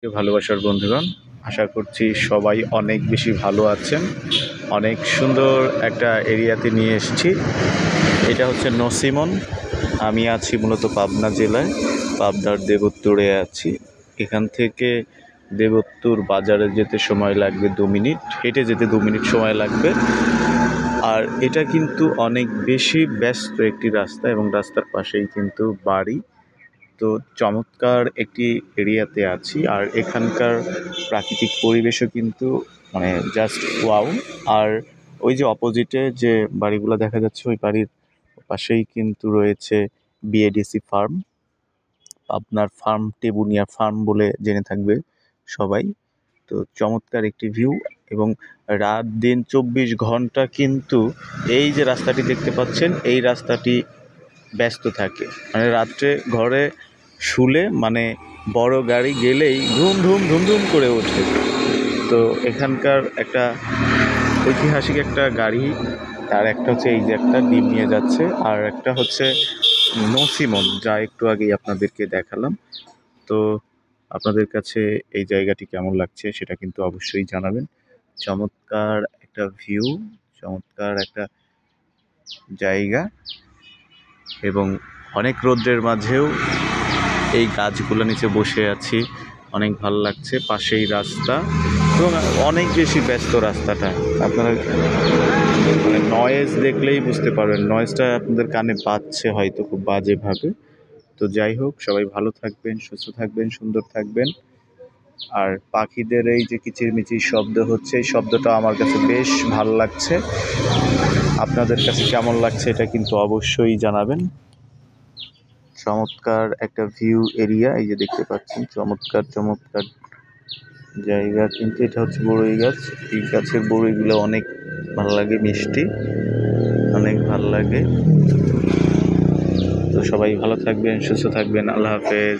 ভালোবাসার বন্ধুগণ, আশা করছি সবাই অনেক বেশি ভালো আছেন। অনেক সুন্দর একটা এরিয়াতে নিয়ে এসেছি। এটা হচ্ছে নসিমন। আমি আছি মূলত পাবনা জেলায়, পাবনার দেবোত্তরে আছি। এখান থেকে দেবোত্তর বাজারে যেতে সময় লাগবে 2 মিনিট, হেঁটে যেতে 2 মিনিট সময় লাগবে। আর এটা কিন্তু অনেক বেশি ব্যস্ত একটি রাস্তা এবং রাস্তার পাশেই কিন্তু বাড়ি। তো চমৎকার একটি এরিয়াতে আছি, আর এখানকার প্রাকৃতিক পরিবেশও কিন্তু জাস্ট ওয়াও। আর ওই যে অপোজিটে যে বাড়িগুলো দেখা যাচ্ছে, ওই বাড়ির পাশেই কিন্তু রয়েছে বিএডিসি ফার্ম। আপনার ফার্ম টেবুনিয়া ফার্ম বলে জেনে থাকবে সবাই। তো চমৎকার একটি ভিউ, এবং রাত দিন 24 ঘন্টা কিন্তু এই যে রাস্তাটি দেখতে পাচ্ছেন, এই রাস্তাটি ব্যস্ত থাকে। রাত্রে ঘরে শুলে বড় গাড়ি গেলেই ধুম ধুম ধুম ধুম করে ওঠে। তো এখানকার একটা ঐতিহাসিক একটা গাড়ি, তার একটা হচ্ছে এই যে একটা ডিম নিয়ে যাচ্ছে, আর একটা হচ্ছে নসিমন, যা একটু আগেই আপনাদেরকে দেখালাম। তো আপনাদের কাছে এই জায়গাটি কেমন লাগছে সেটা কিন্তু অবশ্যই জানাবেন। চমৎকার একটা ভিউ, চমৎকার একটা জায়গা, এবং অনেক রৌদ্রের মাঝেও এই গাছগুলো নিচে বসে আছি, অনেক ভালো লাগছে। পাশেই রাস্তা, এবং অনেক বেশি ব্যস্ত রাস্তাটা। আপনারা নয়েজ দেখলেই বুঝতে পারবেন, নয়েজটা আপনাদের কানে বাজছে হয়তো খুব বাজেভাবে। তো যাই হোক, সবাই ভালো থাকবেন, সুস্থ থাকবেন, সুন্দর থাকবেন। আর পাখিদের এই যে কিচিরমিচির শব্দ হচ্ছে, এই শব্দটা আমার কাছে বেশ ভালো লাগছে। আপনাদের কাছে কেমন লাগছে এটা কিন্তু অবশ্যই জানাবেন। চমৎকার একটা ভিউ এরিয়া, এই যে দেখতে পাচ্ছেন, চমৎকার চমৎকার জায়গা। কিন্তু এটা হচ্ছে বড়ই গাছ। এই গাছের বড়ইগুলো অনেক ভালো লাগে, মিষ্টি, অনেক ভালো লাগে। তো সবাই ভালো থাকবেন, সুস্থ থাকবেন। আল্লাহ হাফেজ।